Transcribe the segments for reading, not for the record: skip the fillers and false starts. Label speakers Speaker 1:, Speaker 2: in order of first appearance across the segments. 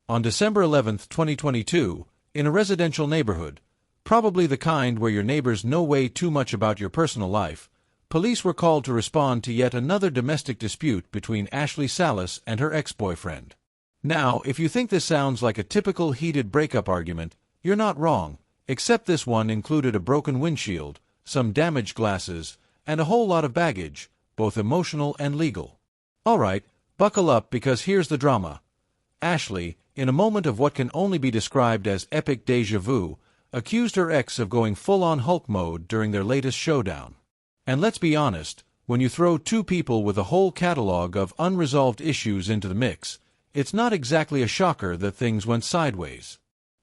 Speaker 1: On December 11, 2022, in a residential neighborhood, probably the kind where your neighbors know way too much about your personal life, police were called to respond to yet another domestic dispute between Ashley Salus and her ex-boyfriend. Now, if you think this sounds like a typical heated breakup argument, you're not wrong, except this one included a broken windshield, some damaged glasses, and a whole lot of baggage, both emotional and legal. Alright, buckle up because here's the drama. Ashley, in a moment of what can only be described as epic déjà vu, accused her ex of going full-on Hulk mode during their latest showdown. And let's be honest, when you throw two people with a whole catalog of unresolved issues into the mix, it's not exactly a shocker that things went sideways.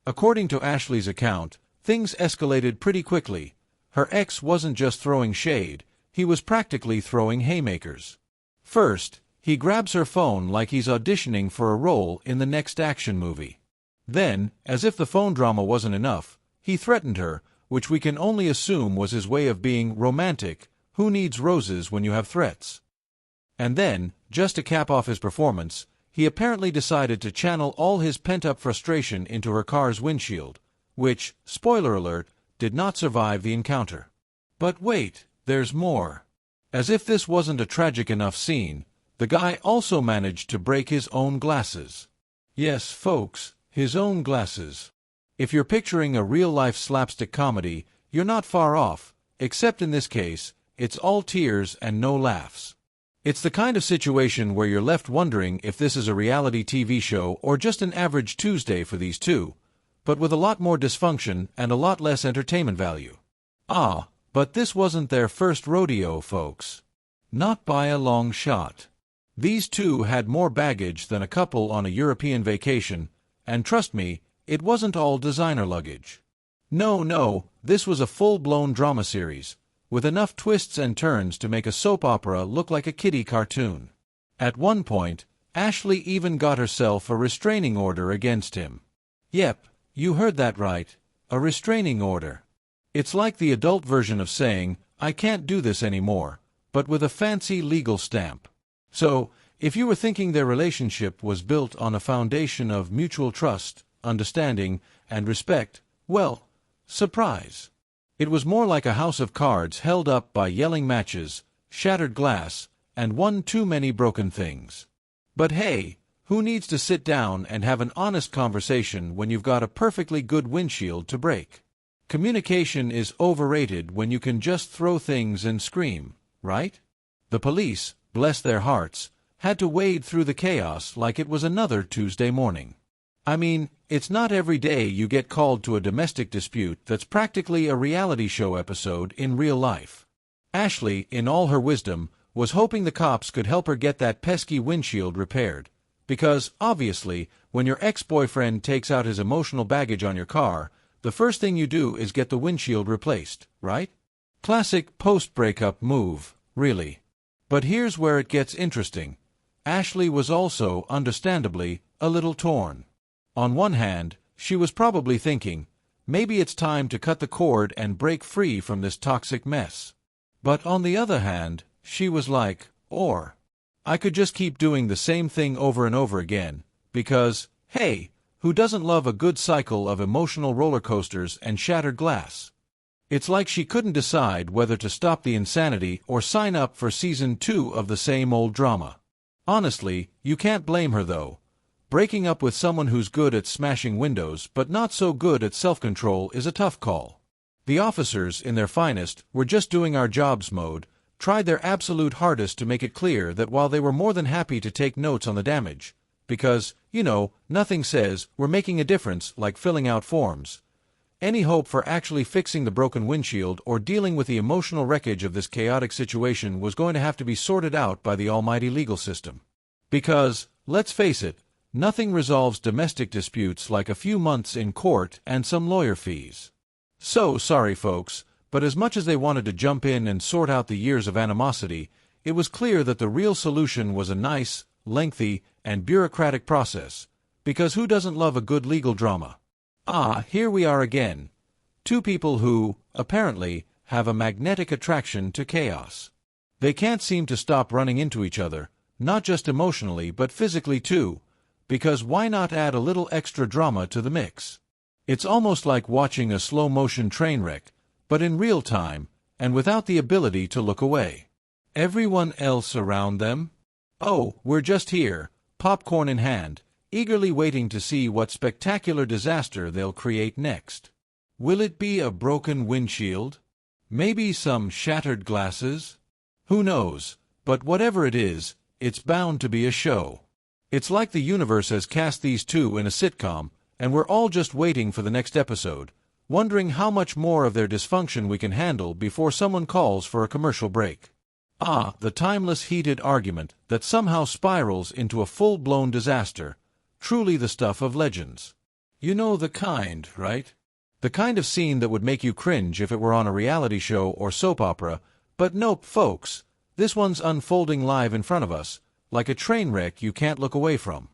Speaker 1: According to Ashley's account, things escalated pretty quickly. Her ex wasn't just throwing shade, he was practically throwing haymakers. First, he grabs her phone like he's auditioning for a role in the next action movie. Then, as if the phone drama wasn't enough, he threatened her, which we can only assume was his way of being romantic. Who needs roses when you have threats? And then, just to cap off his performance, he apparently decided to channel all his pent-up frustration into her car's windshield, which, spoiler alert, did not survive the encounter. But wait, there's more. As if this wasn't a tragic enough scene, the guy also managed to break his own glasses. Yes, folks, his own glasses. If you're picturing a real-life slapstick comedy, you're not far off, except in this case, it's all tears and no laughs. It's the kind of situation where you're left wondering if this is a reality TV show or just an average Tuesday for these two, but with a lot more dysfunction and a lot less entertainment value. Ah, but this wasn't their first rodeo, folks. Not by a long shot. These two had more baggage than a couple on a European vacation, and trust me, it wasn't all designer luggage. No, this was a full-blown drama series, with enough twists and turns to make a soap opera look like a kiddie cartoon. At one point, Ashley even got herself a restraining order against him. Yep, you heard that right, a restraining order. It's like the adult version of saying, I can't do this anymore, but with a fancy legal stamp. So, if you were thinking their relationship was built on a foundation of mutual trust, understanding, and respect, well, surprise. It was more like a house of cards held up by yelling matches, shattered glass, and one too many broken things. But hey, who needs to sit down and have an honest conversation when you've got a perfectly good windshield to break? Communication is overrated when you can just throw things and scream, right? The police, bless their hearts, had to wade through the chaos like it was another Tuesday morning. I mean, it's not every day you get called to a domestic dispute that's practically a reality show episode in real life. Ashley, in all her wisdom, was hoping the cops could help her get that pesky windshield repaired. Because, obviously, when your ex-boyfriend takes out his emotional baggage on your car, the first thing you do is get the windshield replaced, right? Classic post-breakup move, really. But here's where it gets interesting. Ashley was also, understandably, a little torn. On one hand, she was probably thinking, maybe it's time to cut the cord and break free from this toxic mess. But on the other hand, she was like, I could just keep doing the same thing over and over again, because, hey, who doesn't love a good cycle of emotional roller coasters and shattered glass? It's like she couldn't decide whether to stop the insanity or sign up for season 2 of the same old drama. Honestly, you can't blame her though. Breaking up with someone who's good at smashing windows but not so good at self-control is a tough call. The officers, in their finest, were just doing our jobs mode, tried their absolute hardest to make it clear that while they were more than happy to take notes on the damage, because, nothing says we're making a difference like filling out forms, any hope for actually fixing the broken windshield or dealing with the emotional wreckage of this chaotic situation was going to have to be sorted out by the almighty legal system. Because, let's face it, nothing resolves domestic disputes like a few months in court and some lawyer fees. So sorry folks, but as much as they wanted to jump in and sort out the years of animosity, it was clear that the real solution was a nice, lengthy, and bureaucratic process, because who doesn't love a good legal drama? Here we are again. Two people who, apparently, have a magnetic attraction to chaos. They can't seem to stop running into each other, not just emotionally but physically too, because why not add a little extra drama to the mix? It's almost like watching a slow-motion train wreck, but in real time, and without the ability to look away. Everyone else around them? Oh, we're just here, popcorn in hand, eagerly waiting to see what spectacular disaster they'll create next. Will it be a broken windshield? Maybe some shattered glasses? Who knows, but whatever it is, it's bound to be a show. It's like the universe has cast these two in a sitcom, and we're all just waiting for the next episode, wondering how much more of their dysfunction we can handle before someone calls for a commercial break. Ah, the timeless heated argument that somehow spirals into a full-blown disaster, truly the stuff of legends. You know the kind, right? The kind of scene that would make you cringe if it were on a reality show or soap opera, but nope, folks, this one's unfolding live in front of us, like a train wreck you can't look away from.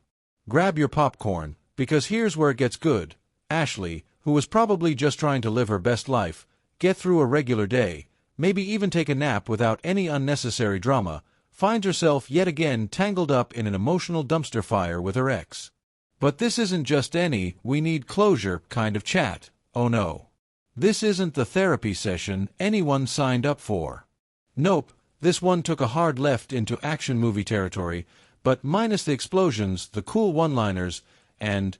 Speaker 1: Grab your popcorn, because here's where it gets good. Ashley, who was probably just trying to live her best life, get through a regular day, maybe even take a nap without any unnecessary drama, finds herself yet again tangled up in an emotional dumpster fire with her ex. But this isn't just any "we need closure" kind of chat. Oh no. This isn't the therapy session anyone signed up for. Nope, this one took a hard left into action movie territory, but minus the explosions, the cool one-liners, and,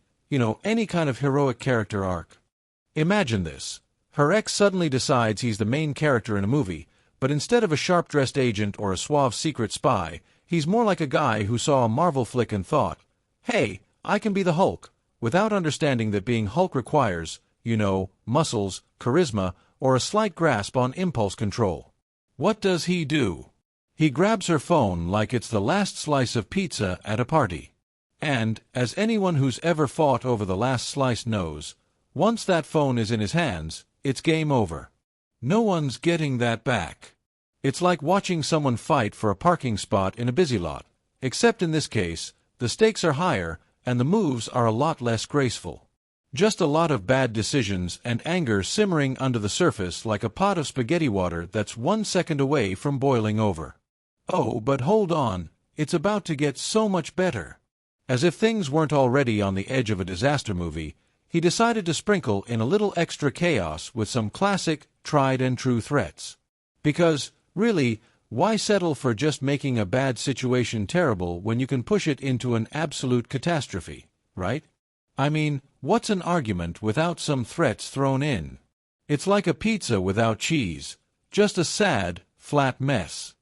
Speaker 1: any kind of heroic character arc. Imagine this. Her ex suddenly decides he's the main character in a movie, but instead of a sharp-dressed agent or a suave secret spy, he's more like a guy who saw a Marvel flick and thought, "Hey, I can be the Hulk," without understanding that being Hulk requires, muscles, charisma, or a slight grasp on impulse control. What does he do? He grabs her phone like it's the last slice of pizza at a party. And, as anyone who's ever fought over the last slice knows, once that phone is in his hands, it's game over. No one's getting that back. It's like watching someone fight for a parking spot in a busy lot, except in this case, the stakes are higher and the moves are a lot less graceful. Just a lot of bad decisions and anger simmering under the surface like a pot of spaghetti water that's 1 second away from boiling over. Oh, but hold on, it's about to get so much better. As if things weren't already on the edge of a disaster movie, he decided to sprinkle in a little extra chaos with some classic, tried-and-true threats. Because, really, why settle for just making a bad situation terrible when you can push it into an absolute catastrophe, right? I mean, what's an argument without some threats thrown in? It's like a pizza without cheese, just a sad, flat mess.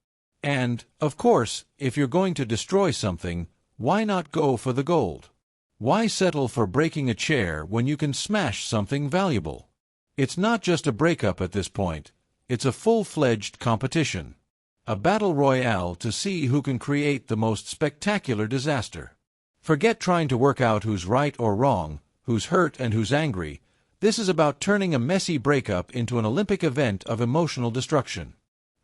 Speaker 1: And, of course, if you're going to destroy something, why not go for the gold? Why settle for breaking a chair when you can smash something valuable? It's not just a breakup at this point, it's a full-fledged competition. A battle royale to see who can create the most spectacular disaster. Forget trying to work out who's right or wrong, who's hurt and who's angry. This is about turning a messy breakup into an Olympic event of emotional destruction.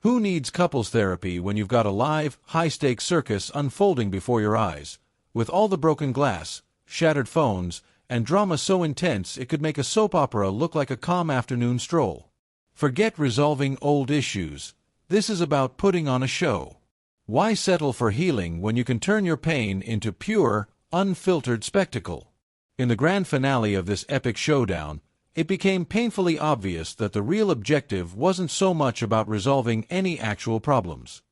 Speaker 1: Who needs couples therapy when you've got a live, high-stakes circus unfolding before your eyes, with all the broken glass, shattered phones, and drama so intense it could make a soap opera look like a calm afternoon stroll? Forget resolving old issues. This is about putting on a show. Why settle for healing when you can turn your pain into pure, unfiltered spectacle? In the grand finale of this epic showdown, it became painfully obvious that the real objective wasn't so much about resolving any actual problems.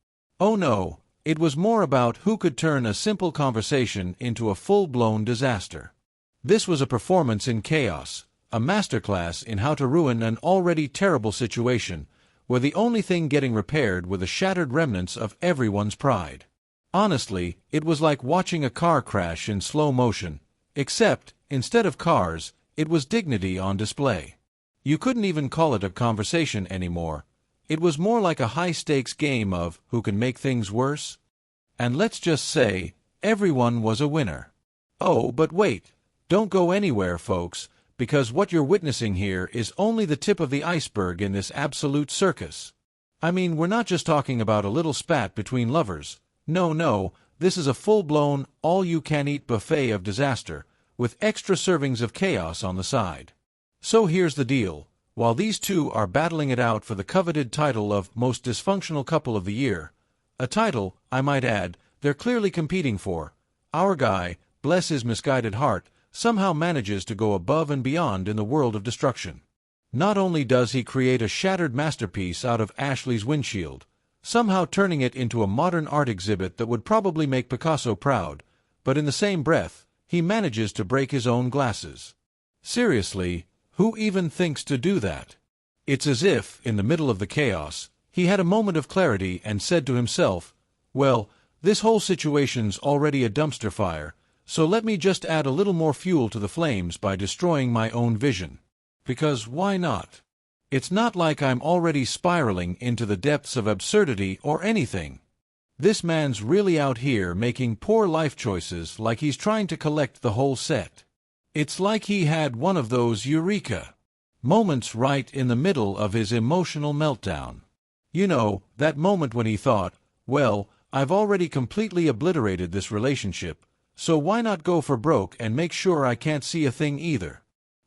Speaker 1: Oh no, it was more about who could turn a simple conversation into a full-blown disaster. This was a performance in chaos, a masterclass in how to ruin an already terrible situation, where the only thing getting repaired were the shattered remnants of everyone's pride. Honestly, it was like watching a car crash in slow motion, except, instead of cars, it was dignity on display. You couldn't even call it a conversation anymore. It was more like a high-stakes game of who can make things worse. And let's just say, everyone was a winner. Oh, but wait, don't go anywhere, folks, because what you're witnessing here is only the tip of the iceberg in this absolute circus. I mean, we're not just talking about a little spat between lovers. No, this is a full-blown, all-you-can-eat buffet of disaster, with extra servings of chaos on the side. So here's the deal. While these two are battling it out for the coveted title of Most Dysfunctional Couple of the Year, a title, I might add, they're clearly competing for, our guy, bless his misguided heart, somehow manages to go above and beyond in the world of destruction. Not only does he create a shattered masterpiece out of Ashley's windshield, somehow turning it into a modern art exhibit that would probably make Picasso proud, but in the same breath, he manages to break his own glasses. Seriously, who even thinks to do that? It's as if, in the middle of the chaos, he had a moment of clarity and said to himself, well, this whole situation's already a dumpster fire, so let me just add a little more fuel to the flames by destroying my own vision. Because why not? It's not like I'm already spiraling into the depths of absurdity or anything. This man's really out here making poor life choices like he's trying to collect the whole set. It's like he had one of those eureka moments right in the middle of his emotional meltdown. You know, that moment when he thought, well, I've already completely obliterated this relationship, so why not go for broke and make sure I can't see a thing either?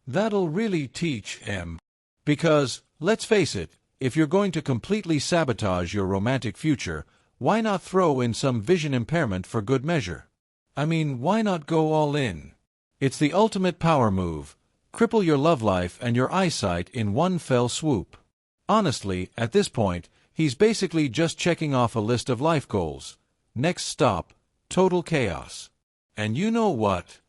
Speaker 1: That'll really teach him. Because, let's face it, if you're going to completely sabotage your romantic future, why not throw in some vision impairment for good measure? I mean, why not go all in? It's the ultimate power move. Cripple your love life and your eyesight in one fell swoop. Honestly, at this point, he's basically just checking off a list of life goals. Next stop, total chaos. And you know what?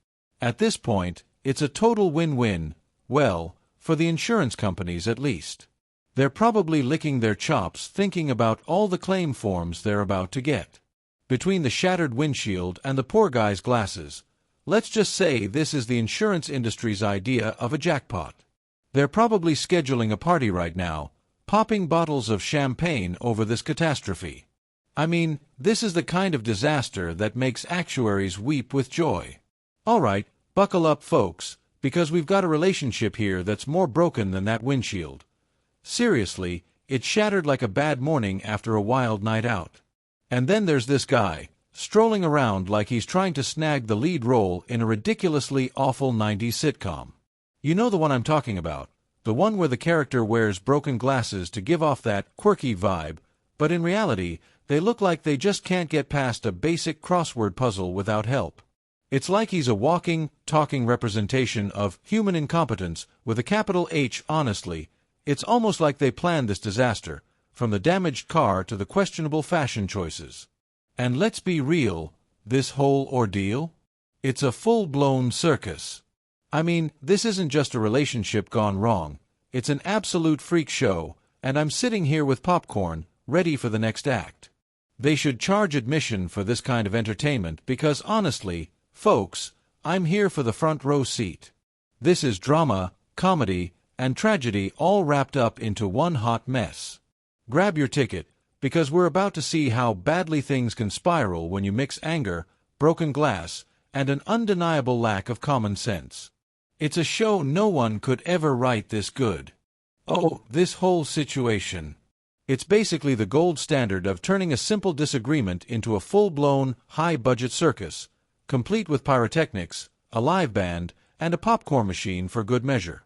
Speaker 1: At this point, it's a total win-win, well, for the insurance companies at least. They're probably licking their chops thinking about all the claim forms they're about to get. Between the shattered windshield and the poor guy's glasses, let's just say this is the insurance industry's idea of a jackpot. They're probably scheduling a party right now, popping bottles of champagne over this catastrophe. I mean, this is the kind of disaster that makes actuaries weep with joy. All right, buckle up, folks, because we've got a relationship here that's more broken than that windshield. Seriously, it's shattered like a bad morning after a wild night out. And then there's this guy, strolling around like he's trying to snag the lead role in a ridiculously awful 90s sitcom. You know the one I'm talking about, the one where the character wears broken glasses to give off that quirky vibe, but in reality, they look like they just can't get past a basic crossword puzzle without help. It's like he's a walking, talking representation of human incompetence with a capital H. Honestly, it's almost like they planned this disaster, from the damaged car to the questionable fashion choices. And let's be real, this whole ordeal? It's a full-blown circus. I mean, this isn't just a relationship gone wrong. It's an absolute freak show, and I'm sitting here with popcorn, ready for the next act. They should charge admission for this kind of entertainment because, honestly, folks, I'm here for the front row seat. This is drama, comedy, and tragedy all wrapped up into one hot mess. Grab your ticket, because we're about to see how badly things can spiral when you mix anger, broken glass, and an undeniable lack of common sense. It's a show no one could ever write this good. Oh, this whole situation. It's basically the gold standard of turning a simple disagreement into a full-blown, high-budget circus, complete with pyrotechnics, a live band, and a popcorn machine for good measure.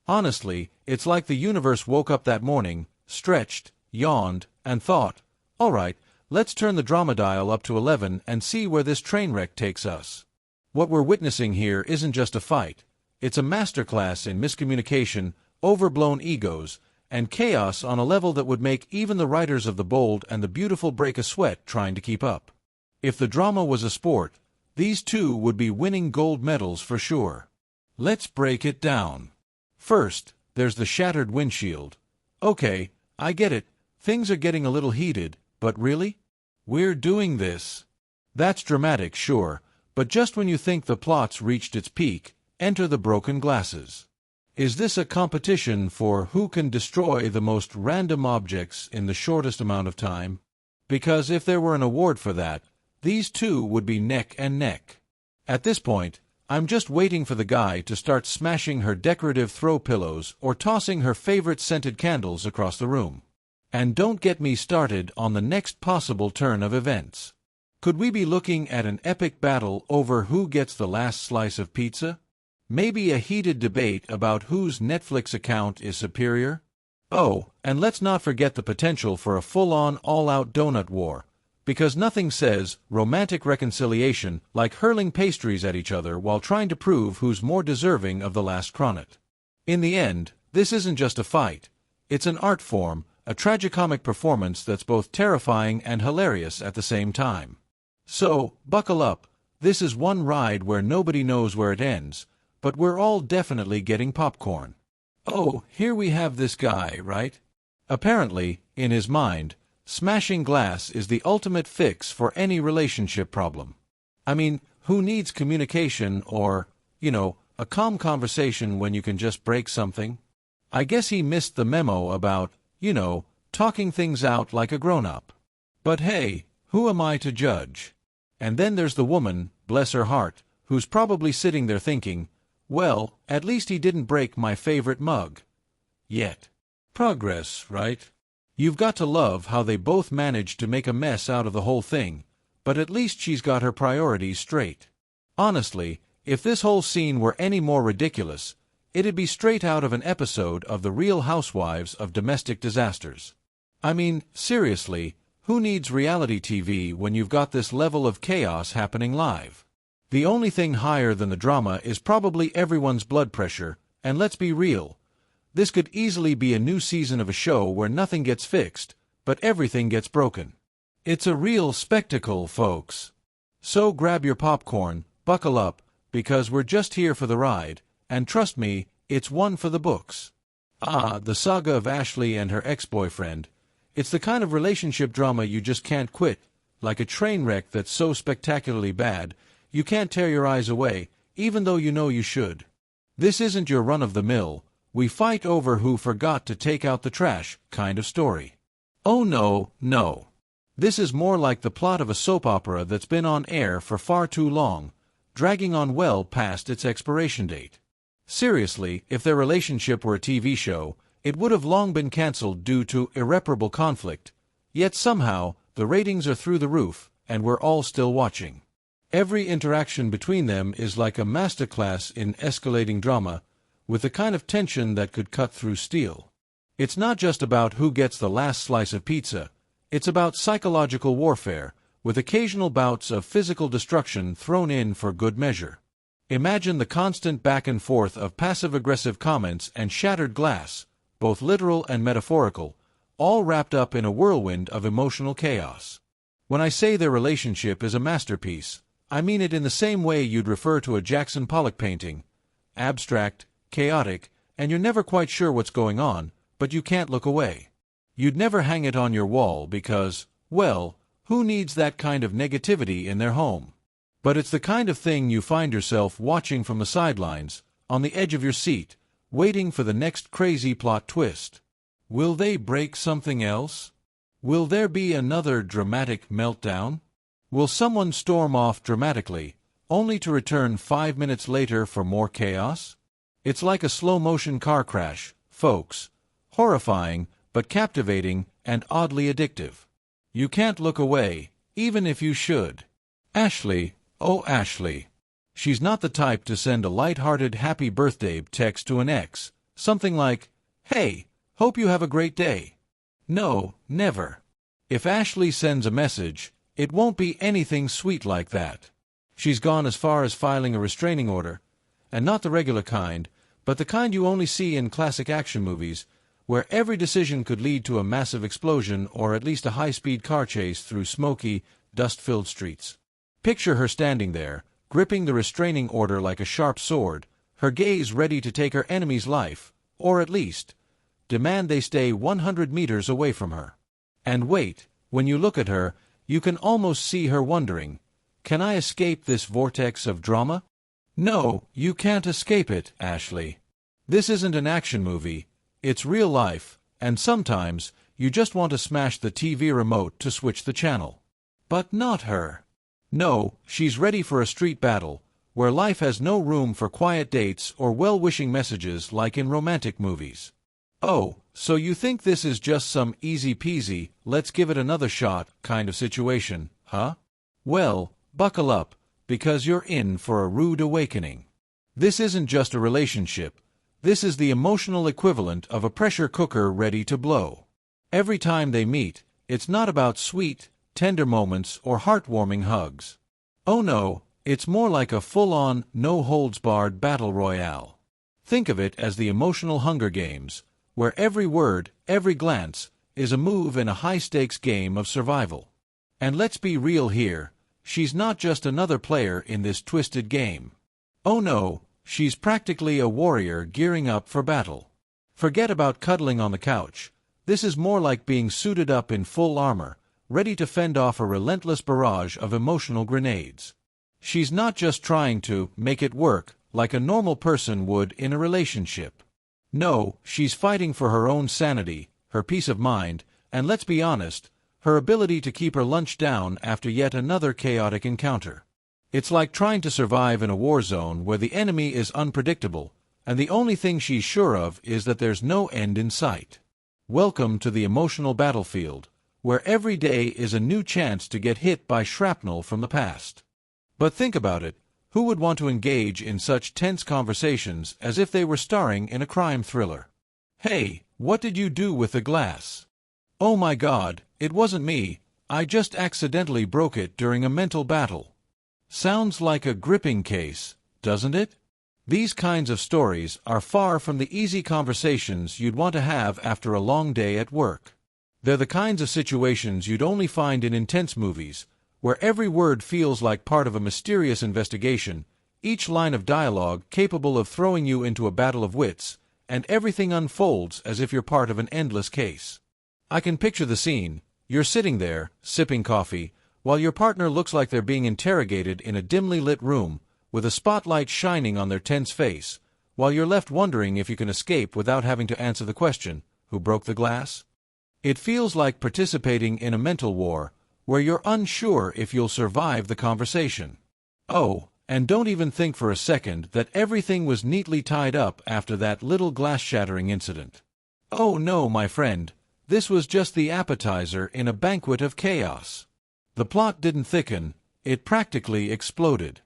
Speaker 1: Honestly, it's like the universe woke up that morning, stretched, yawned, and thought, all right, let's turn the drama dial up to 11 and see where this train wreck takes us. What we're witnessing here isn't just a fight. It's a masterclass in miscommunication, overblown egos, and chaos on a level that would make even the writers of The Bold and the Beautiful break a sweat trying to keep up. If the drama was a sport, these two would be winning gold medals for sure. Let's break it down. First, there's the shattered windshield. Okay, I get it. Things are getting a little heated, but really? We're doing this. That's dramatic, sure, but just when you think the plot's reached its peak, enter the broken glasses. Is this a competition for who can destroy the most random objects in the shortest amount of time? Because if there were an award for that, these two would be neck and neck. At this point, I'm just waiting for the guy to start smashing her decorative throw pillows or tossing her favorite scented candles across the room. And don't get me started on the next possible turn of events. Could we be looking at an epic battle over who gets the last slice of pizza? Maybe a heated debate about whose Netflix account is superior? Oh, and let's not forget the potential for a full-on, all-out donut war. Because nothing says romantic reconciliation like hurling pastries at each other while trying to prove who's more deserving of the last coronet. In the end, this isn't just a fight. It's an art form, a tragicomic performance that's both terrifying and hilarious at the same time. So, buckle up. This is one ride where nobody knows where it ends, but we're all definitely getting popcorn. Oh, here we have this guy, right? Apparently, in his mind, smashing glass is the ultimate fix for any relationship problem. I mean, who needs communication or, a calm conversation when you can just break something? I guess he missed the memo about, talking things out like a grown-up. But hey, who am I to judge? And then there's the woman, bless her heart, who's probably sitting there thinking, well, at least he didn't break my favorite mug. Yet. Progress, right? You've got to love how they both managed to make a mess out of the whole thing, but at least she's got her priorities straight. Honestly, if this whole scene were any more ridiculous, it'd be straight out of an episode of The Real Housewives of Domestic Disasters. I mean, seriously, who needs reality TV when you've got this level of chaos happening live? The only thing higher than the drama is probably everyone's blood pressure, and let's be real. This could easily be a new season of a show where nothing gets fixed, but everything gets broken. It's a real spectacle, folks. So grab your popcorn, buckle up, because we're just here for the ride, and trust me, it's one for the books. The saga of Ashley and her ex-boyfriend. It's the kind of relationship drama you just can't quit, like a train wreck that's so spectacularly bad, you can't tear your eyes away, even though you know you should. This isn't your run-of-the-mill, we fight over who forgot to take out the trash kind of story. Oh no. This is more like the plot of a soap opera that's been on air for far too long, dragging on well past its expiration date. Seriously, if their relationship were a TV show, it would have long been cancelled due to irreparable conflict, yet somehow, the ratings are through the roof, and we're all still watching. Every interaction between them is like a masterclass in escalating drama, with the kind of tension that could cut through steel. It's not just about who gets the last slice of pizza, it's about psychological warfare, with occasional bouts of physical destruction thrown in for good measure. Imagine the constant back and forth of passive-aggressive comments and shattered glass, both literal and metaphorical, all wrapped up in a whirlwind of emotional chaos. When I say their relationship is a masterpiece, I mean it in the same way you'd refer to a Jackson Pollock painting. Abstract, chaotic, and you're never quite sure what's going on, but you can't look away. You'd never hang it on your wall because, well, who needs that kind of negativity in their home? But it's the kind of thing you find yourself watching from the sidelines, on the edge of your seat, waiting for the next crazy plot twist. Will they break something else? Will there be another dramatic meltdown? Will someone storm off dramatically, only to return 5 minutes later for more chaos? It's like a slow-motion car crash, folks. Horrifying, but captivating and oddly addictive. You can't look away, even if you should. Ashley, oh Ashley. She's not the type to send a light-hearted happy birthday text to an ex, something like, "Hey, hope you have a great day." No, never. If Ashley sends a message, it won't be anything sweet like that. She's gone as far as filing a restraining order, and not the regular kind, but the kind you only see in classic action movies, where every decision could lead to a massive explosion or at least a high-speed car chase through smoky, dust-filled streets. Picture her standing there, gripping the restraining order like a sharp sword, her gaze ready to take her enemy's life, or at least, demand they stay 100 meters away from her. And wait, when you look at her, you can almost see her wondering, can I escape this vortex of drama? No, you can't escape it, Ashley. This isn't an action movie, it's real life, and sometimes you just want to smash the TV remote to switch the channel. But not her. No, she's ready for a street battle, where life has no room for quiet dates or well-wishing messages like in romantic movies. Oh, so you think this is just some easy-peasy, let's give it another shot kind of situation, huh? Well, buckle up, because you're in for a rude awakening. This isn't just a relationship. This is the emotional equivalent of a pressure cooker ready to blow. Every time they meet, it's not about sweet, tender moments, or heartwarming hugs. Oh no, it's more like a full-on, no-holds-barred battle royale. Think of it as the emotional Hunger Games, where every word, every glance, is a move in a high-stakes game of survival. And let's be real here, she's not just another player in this twisted game. Oh no, she's practically a warrior gearing up for battle. Forget about cuddling on the couch. This is more like being suited up in full armor, ready to fend off a relentless barrage of emotional grenades. She's not just trying to make it work like a normal person would in a relationship. No, she's fighting for her own sanity, her peace of mind, and let's be honest, her ability to keep her lunch down after yet another chaotic encounter. It's like trying to survive in a war zone where the enemy is unpredictable, and the only thing she's sure of is that there's no end in sight. Welcome to the emotional battlefield, where every day is a new chance to get hit by shrapnel from the past. But think about it, who would want to engage in such tense conversations as if they were starring in a crime thriller? Hey, what did you do with the glass? Oh my God, it wasn't me, I just accidentally broke it during a mental battle. Sounds like a gripping case, doesn't it? These kinds of stories are far from the easy conversations you'd want to have after a long day at work. They're the kinds of situations you'd only find in intense movies, where every word feels like part of a mysterious investigation, each line of dialogue capable of throwing you into a battle of wits, and everything unfolds as if you're part of an endless case. I can picture the scene. You're sitting there, sipping coffee, while your partner looks like they're being interrogated in a dimly lit room, with a spotlight shining on their tense face, while you're left wondering if you can escape without having to answer the question, who broke the glass? It feels like participating in a mental war, where you're unsure if you'll survive the conversation. Oh, and don't even think for a second that everything was neatly tied up after that little glass-shattering incident. Oh no, my friend, this was just the appetizer in a banquet of chaos. The plot didn't thicken, it practically exploded.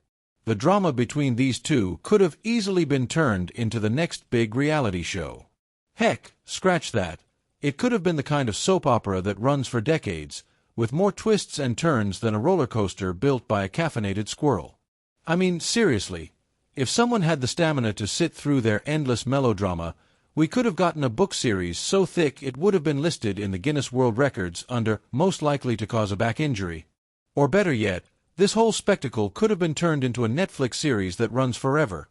Speaker 1: The drama between these two could have easily been turned into the next big reality show. Heck, scratch that. It could have been the kind of soap opera that runs for decades, with more twists and turns than a roller coaster built by a caffeinated squirrel. I mean, seriously, if someone had the stamina to sit through their endless melodrama, we could have gotten a book series so thick it would have been listed in the Guinness World Records under most likely to cause a back injury. Or better yet, this whole spectacle could have been turned into a Netflix series that runs forever.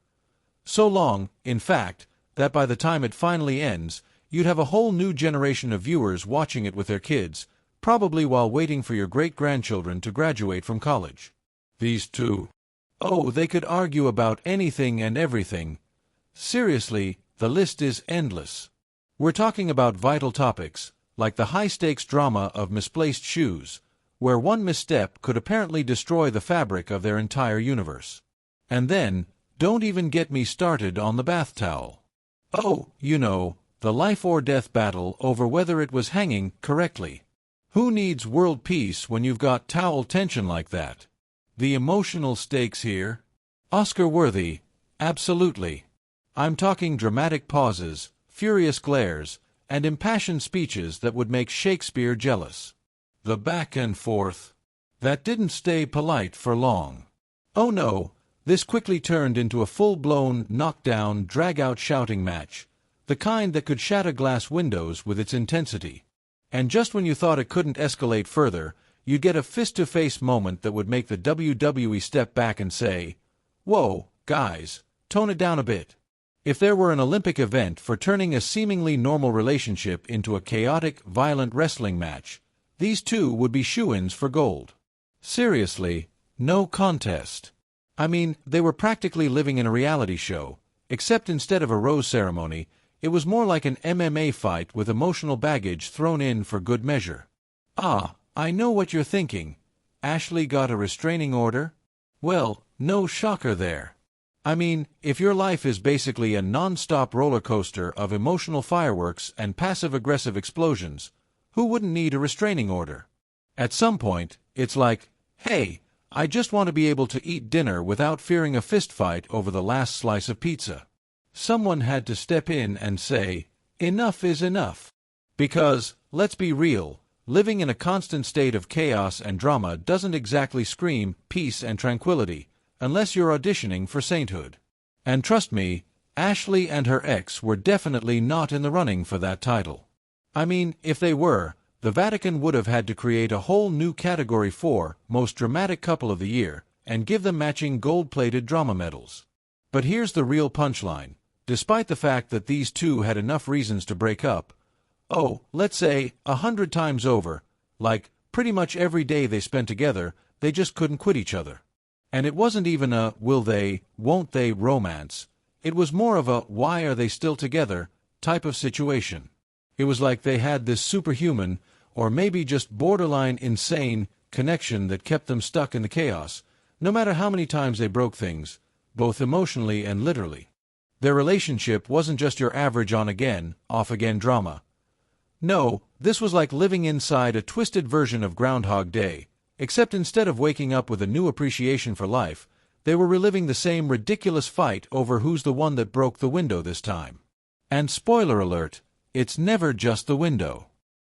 Speaker 1: So long, in fact, that by the time it finally ends, you'd have a whole new generation of viewers watching it with their kids, probably while waiting for your great-grandchildren to graduate from college. These two. Oh, they could argue about anything and everything. Seriously, the list is endless. We're talking about vital topics, like the high-stakes drama of misplaced shoes, where one misstep could apparently destroy the fabric of their entire universe. And then, don't even get me started on the bath towel. Oh, you know, the life-or-death battle over whether it was hanging correctly. Who needs world peace when you've got towel tension like that? The emotional stakes here? Oscar-worthy, absolutely. I'm talking dramatic pauses, furious glares, and impassioned speeches that would make Shakespeare jealous. The back and forth. That didn't stay polite for long. Oh no, this quickly turned into a full-blown, knockdown, drag-out shouting match, the kind that could shatter glass windows with its intensity. And just when you thought it couldn't escalate further, you'd get a fist-to-face moment that would make the WWE step back and say, "Whoa, guys, tone it down a bit." If there were an Olympic event for turning a seemingly normal relationship into a chaotic, violent wrestling match, these two would be shoo-ins for gold. Seriously, no contest. I mean, they were practically living in a reality show, except instead of a rose ceremony, it was more like an MMA fight with emotional baggage thrown in for good measure. Ah, I know what you're thinking. Ashley got a restraining order? Well, no shocker there. I mean, if your life is basically a non-stop roller coaster of emotional fireworks and passive-aggressive explosions, who wouldn't need a restraining order? At some point, it's like, hey, I just want to be able to eat dinner without fearing a fistfight over the last slice of pizza. Someone had to step in and say, enough is enough. Because, let's be real, living in a constant state of chaos and drama doesn't exactly scream peace and tranquility, unless you're auditioning for sainthood. And trust me, Ashley and her ex were definitely not in the running for that title. I mean, if they were, the Vatican would have had to create a whole new category for most dramatic couple of the year and give them matching gold-plated drama medals. But here's the real punchline. Despite the fact that these two had enough reasons to break up, let's say 100 times over, like pretty much every day they spent together, they just couldn't quit each other. And it wasn't even a will they, won't they romance. It was more of a why are they still together type of situation. It was like they had this superhuman, or maybe just borderline insane, connection that kept them stuck in the chaos, no matter how many times they broke things, both emotionally and literally. Their relationship wasn't just your average on-again, off-again drama. No, this was like living inside a twisted version of Groundhog Day, except instead of waking up with a new appreciation for life, they were reliving the same ridiculous fight over who's the one that broke the window this time. And spoiler alert, it's never just the window.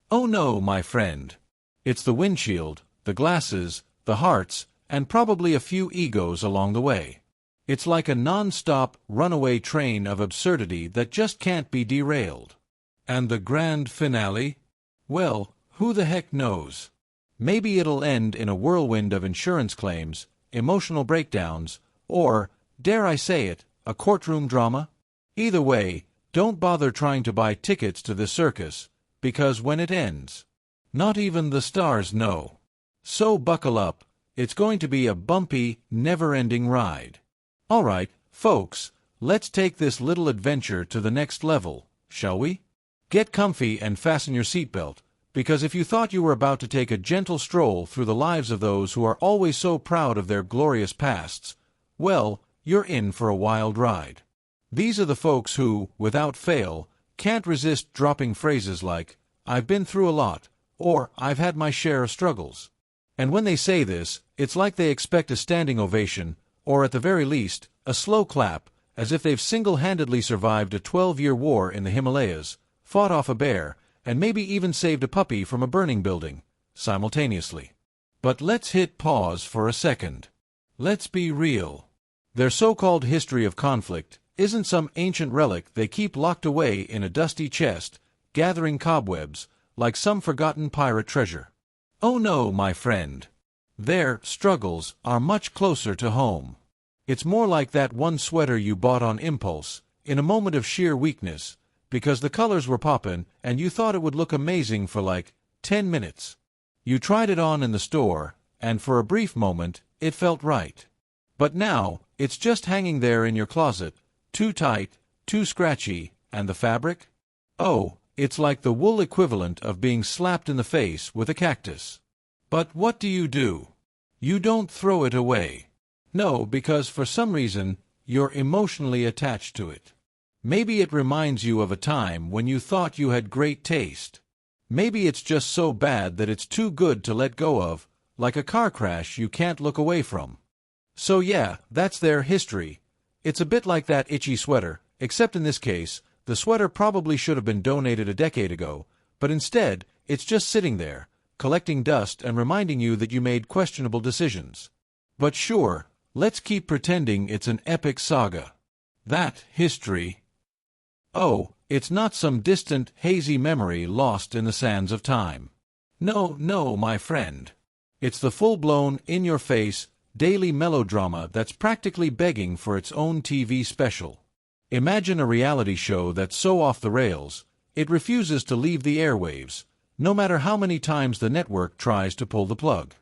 Speaker 1: Oh no, my friend. It's the windshield, the glasses, the hearts, and probably a few egos along the way. It's like a non-stop, runaway train of absurdity that just can't be derailed. And the grand finale? Well, who the heck knows? Maybe it'll end in a whirlwind of insurance claims, emotional breakdowns, or, dare I say it, a courtroom drama? Either way, don't bother trying to buy tickets to this circus, because when it ends, not even the stars know. So buckle up, it's going to be a bumpy, never-ending ride. Alright, folks, let's take this little adventure to the next level, shall we? Get comfy and fasten your seatbelt, because if you thought you were about to take a gentle stroll through the lives of those who are always so proud of their glorious pasts, well, you're in for a wild ride. These are the folks who, without fail, can't resist dropping phrases like, I've been through a lot, or I've had my share of struggles. And when they say this, it's like they expect a standing ovation, or at the very least, a slow clap, as if they've single-handedly survived a 12-year war in the Himalayas, fought off a bear, and maybe even saved a puppy from a burning building, simultaneously. But let's hit pause for a second. Let's be real. Their so-called history of conflict isn't some ancient relic they keep locked away in a dusty chest, gathering cobwebs, like some forgotten pirate treasure. Oh no, my friend. Their struggles are much closer to home. It's more like that one sweater you bought on impulse, in a moment of sheer weakness, because the colors were poppin' and you thought it would look amazing for like 10 minutes. You tried it on in the store, and for a brief moment, it felt right. But now, it's just hanging there in your closet, too tight, too scratchy, and the fabric? Oh, it's like the wool equivalent of being slapped in the face with a cactus. But what do? You don't throw it away. No, because for some reason, you're emotionally attached to it. Maybe it reminds you of a time when you thought you had great taste. Maybe it's just so bad that it's too good to let go of, like a car crash you can't look away from. So yeah, that's their history. It's a bit like that itchy sweater, except in this case, the sweater probably should have been donated a decade ago, but instead, it's just sitting there, collecting dust and reminding you that you made questionable decisions. But sure, let's keep pretending it's an epic saga. That history. Oh, it's not some distant, hazy memory lost in the sands of time. No, my friend. It's the full-blown, in-your-face, daily melodrama that's practically begging for its own TV special. Imagine a reality show that's so off the rails, it refuses to leave the airwaves, no matter how many times the network tries to pull the plug.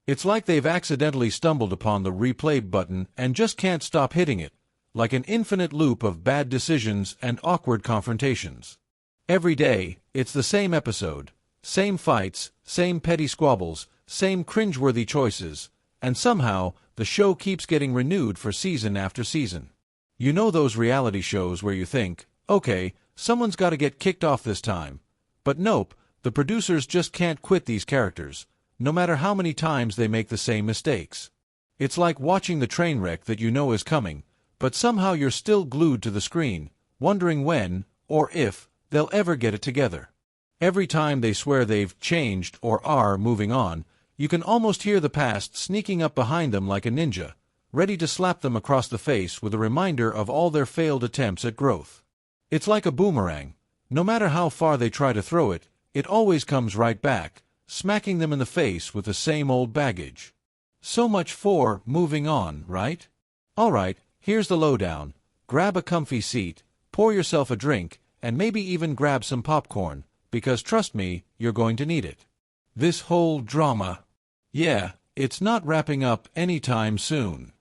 Speaker 1: It's like they've accidentally stumbled upon the replay button and just can't stop hitting it, like an infinite loop of bad decisions and awkward confrontations. Every day, it's the same episode, same fights, same petty squabbles, same cringeworthy choices, and somehow the show keeps getting renewed for season after season. You know those reality shows where you think, okay, someone's got to get kicked off this time. But nope, the producers just can't quit these characters, no matter how many times they make the same mistakes. It's like watching the train wreck that you know is coming, but somehow you're still glued to the screen, wondering when, or if, they'll ever get it together. Every time they swear they've changed or are moving on, you can almost hear the past sneaking up behind them like a ninja, ready to slap them across the face with a reminder of all their failed attempts at growth. It's like a boomerang. No matter how far they try to throw it, it always comes right back, smacking them in the face with the same old baggage. So much for moving on, right? Alright, here's the lowdown. Grab a comfy seat, pour yourself a drink, and maybe even grab some popcorn, because trust me, you're going to need it. This whole drama, yeah, it's not wrapping up anytime soon.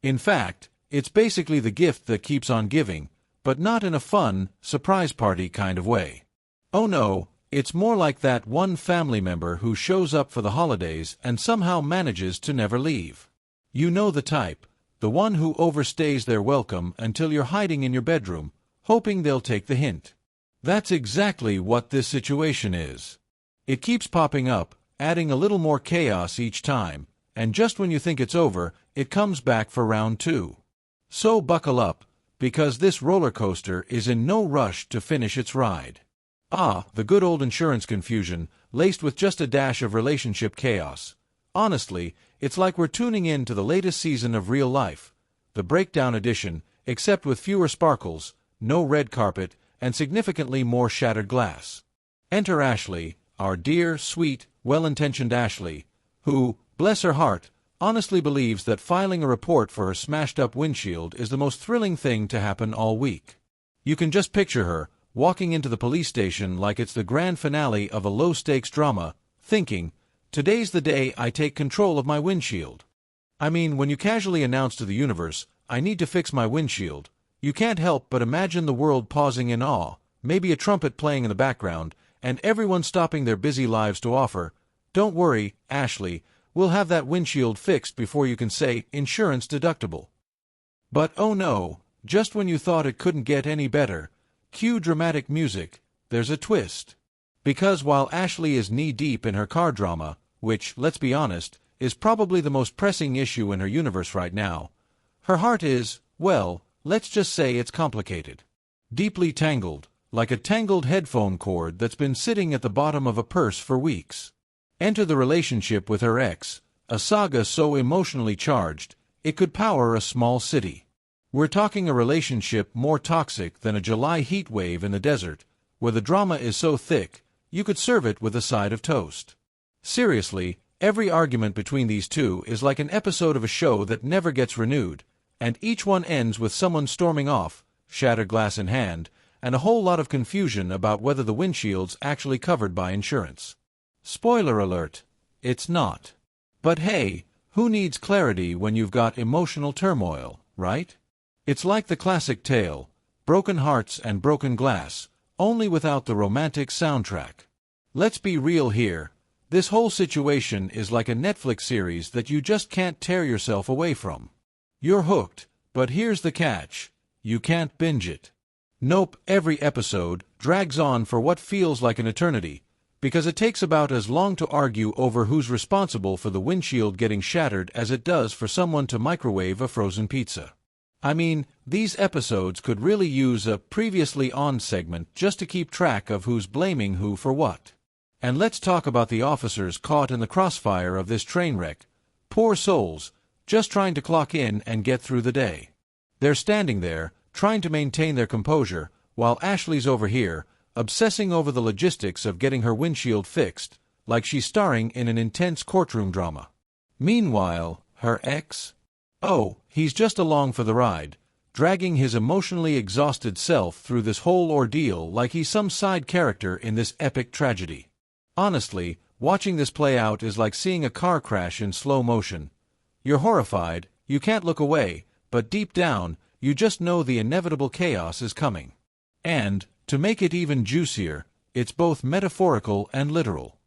Speaker 1: In fact, it's basically the gift that keeps on giving, but not in a fun, surprise party kind of way. Oh no, it's more like that one family member who shows up for the holidays and somehow manages to never leave. You know the type, the one who overstays their welcome until you're hiding in your bedroom, hoping they'll take the hint. That's exactly what this situation is. It keeps popping up, adding a little more chaos each time, and just when you think it's over, it comes back for round two. So buckle up, because this roller coaster is in no rush to finish its ride. Ah, the good old insurance confusion, laced with just a dash of relationship chaos. Honestly, it's like we're tuning in to the latest season of Real Life, the breakdown edition, except with fewer sparkles, no red carpet, and significantly more shattered glass. Enter Ashley, our dear, sweet, well-intentioned Ashley, who, bless her heart, honestly believes that filing a report for her smashed-up windshield is the most thrilling thing to happen all week. You can just picture her, walking into the police station like it's the grand finale of a low-stakes drama, thinking, "Today's the day I take control of my windshield." I mean, when you casually announce to the universe, "I need to fix my windshield," you can't help but imagine the world pausing in awe, maybe a trumpet playing in the background, and everyone stopping their busy lives to offer, "Don't worry, Ashley, we'll have that windshield fixed before you can say insurance deductible." But oh no, just when you thought it couldn't get any better, cue dramatic music, there's a twist. Because while Ashley is knee-deep in her car drama, which, let's be honest, is probably the most pressing issue in her universe right now, her heart is, well, let's just say it's complicated. Deeply tangled, like a tangled headphone cord that's been sitting at the bottom of a purse for weeks. Enter the relationship with her ex, a saga so emotionally charged, it could power a small city. We're talking a relationship more toxic than a July heat wave in the desert, where the drama is so thick, you could serve it with a side of toast. Seriously, every argument between these two is like an episode of a show that never gets renewed, and each one ends with someone storming off, shattered glass in hand, and a whole lot of confusion about whether the windshield's actually covered by insurance. Spoiler alert, it's not. But hey, who needs clarity when you've got emotional turmoil, right? It's like the classic tale, broken hearts and broken glass, only without the romantic soundtrack. Let's be real here, this whole situation is like a Netflix series that you just can't tear yourself away from. You're hooked, but here's the catch, you can't binge it. Nope, every episode drags on for what feels like an eternity, because it takes about as long to argue over who's responsible for the windshield getting shattered as it does for someone to microwave a frozen pizza. I mean, these episodes could really use a previously on segment just to keep track of who's blaming who for what. And let's talk about the officers caught in the crossfire of this train wreck. Poor souls, just trying to clock in and get through the day. They're standing there, trying to maintain their composure, while Ashley's over here, obsessing over the logistics of getting her windshield fixed, like she's starring in an intense courtroom drama. Meanwhile, her ex? Oh, he's just along for the ride, dragging his emotionally exhausted self through this whole ordeal like he's some side character in this epic tragedy. Honestly, watching this play out is like seeing a car crash in slow motion. You're horrified, you can't look away, but deep down, you just know the inevitable chaos is coming. And, to make it even juicier, it's both metaphorical and literal.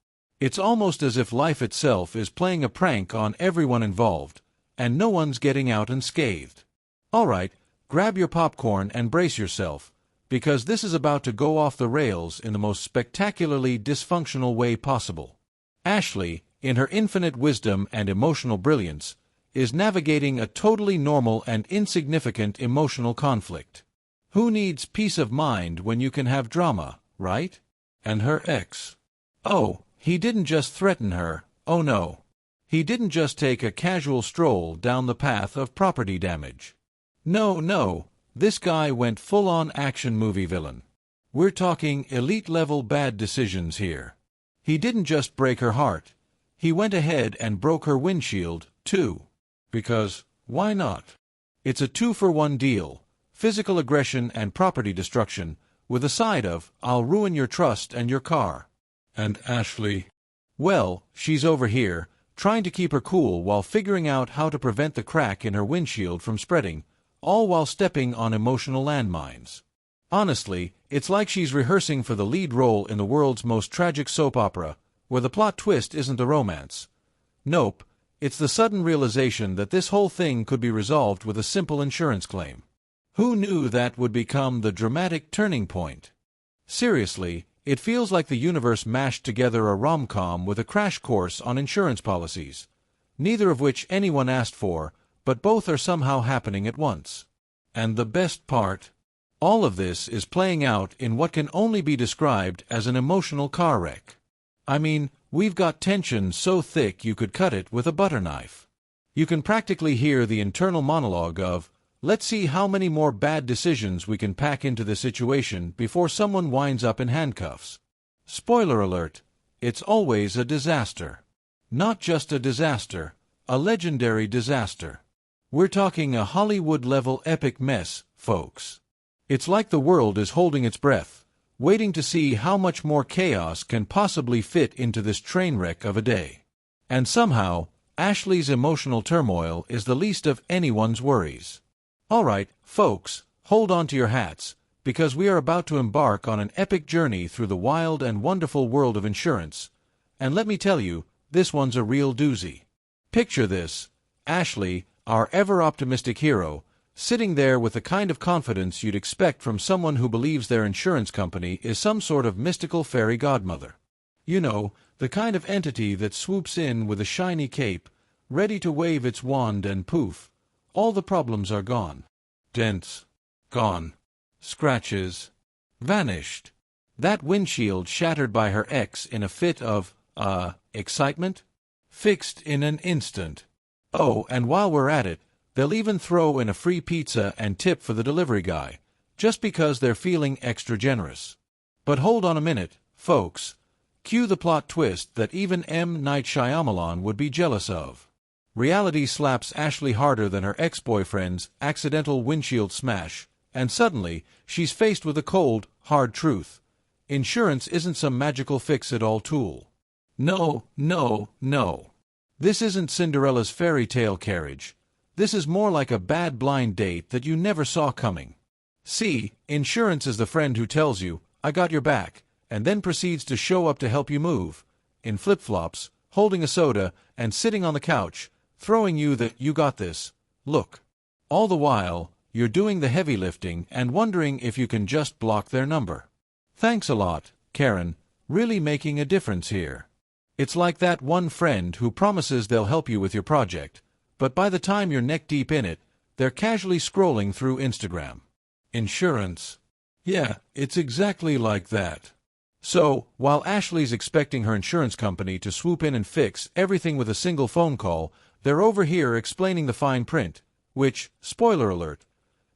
Speaker 1: It's almost as if life itself is playing a prank on everyone involved, and no one's getting out unscathed. Alright, grab your popcorn and brace yourself, because this is about to go off the rails in the most spectacularly dysfunctional way possible. Ashley, in her infinite wisdom and emotional brilliance, is navigating a totally normal and insignificant emotional conflict. Who needs peace of mind when you can have drama, right? And her ex. Oh, he didn't just threaten her, oh no. He didn't just take a casual stroll down the path of property damage. No, this guy went full-on action movie villain. We're talking elite-level bad decisions here. He didn't just break her heart. He went ahead and broke her windshield, too. Because, why not? It's a two-for-one deal. Physical aggression and property destruction, with a side of, I'll ruin your trust and your car. And Ashley? Well, she's over here, trying to keep her cool while figuring out how to prevent the crack in her windshield from spreading, all while stepping on emotional landmines. Honestly, it's like she's rehearsing for the lead role in the world's most tragic soap opera, where the plot twist isn't a romance. Nope, it's the sudden realization that this whole thing could be resolved with a simple insurance claim. Who knew that would become the dramatic turning point? Seriously, it feels like the universe mashed together a rom-com with a crash course on insurance policies, neither of which anyone asked for, but both are somehow happening at once. And the best part? All of this is playing out in what can only be described as an emotional car wreck. I mean, we've got tension so thick you could cut it with a butter knife. You can practically hear the internal monologue of, let's see how many more bad decisions we can pack into the situation before someone winds up in handcuffs. Spoiler alert, it's always a disaster. Not just a disaster, a legendary disaster. We're talking a Hollywood-level epic mess, folks. It's like the world is holding its breath, waiting to see how much more chaos can possibly fit into this train wreck of a day. And somehow, Ashley's emotional turmoil is the least of anyone's worries. All right, folks, hold on to your hats, because we are about to embark on an epic journey through the wild and wonderful world of insurance. And let me tell you, this one's a real doozy. Picture this: Ashley, our ever-optimistic hero, sitting there with the kind of confidence you'd expect from someone who believes their insurance company is some sort of mystical fairy godmother. You know, the kind of entity that swoops in with a shiny cape, ready to wave its wand and poof, all the problems are gone. Dents, gone. Scratches, vanished. That windshield shattered by her ex in a fit of, excitement? Fixed in an instant. Oh, and while we're at it, they'll even throw in a free pizza and tip for the delivery guy, just because they're feeling extra generous. But hold on a minute, folks. Cue the plot twist that even M. Night Shyamalan would be jealous of. Reality slaps Ashley harder than her ex-boyfriend's accidental windshield smash, and suddenly, she's faced with a cold, hard truth. Insurance isn't some magical fix-it-all tool. No. This isn't Cinderella's fairy tale carriage. This is more like a bad blind date that you never saw coming. See, insurance is the friend who tells you, I got your back, and then proceeds to show up to help you move, in flip-flops, holding a soda, and sitting on the couch, throwing you the "you got this" look. All the while, you're doing the heavy lifting and wondering if you can just block their number. Thanks a lot, Karen, really making a difference here. It's like that one friend who promises they'll help you with your project, but by the time you're neck-deep in it, they're casually scrolling through Instagram. Insurance. Yeah, it's exactly like that. So, while Ashley's expecting her insurance company to swoop in and fix everything with a single phone call, they're over here explaining the fine print, which, spoiler alert,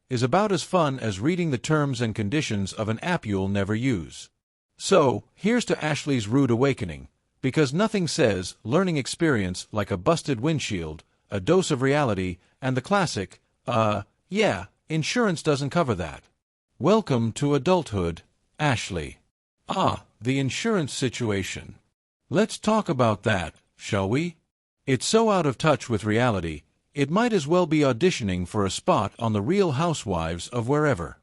Speaker 1: is about as fun as reading the terms and conditions of an app you'll never use. So, here's to Ashley's rude awakening, because nothing says learning experience like a busted windshield, a dose of reality, and the classic, yeah, insurance doesn't cover that. Welcome to adulthood, Ashley. The insurance situation. Let's talk about that, shall we? It's so out of touch with reality, it might as well be auditioning for a spot on The Real Housewives of wherever.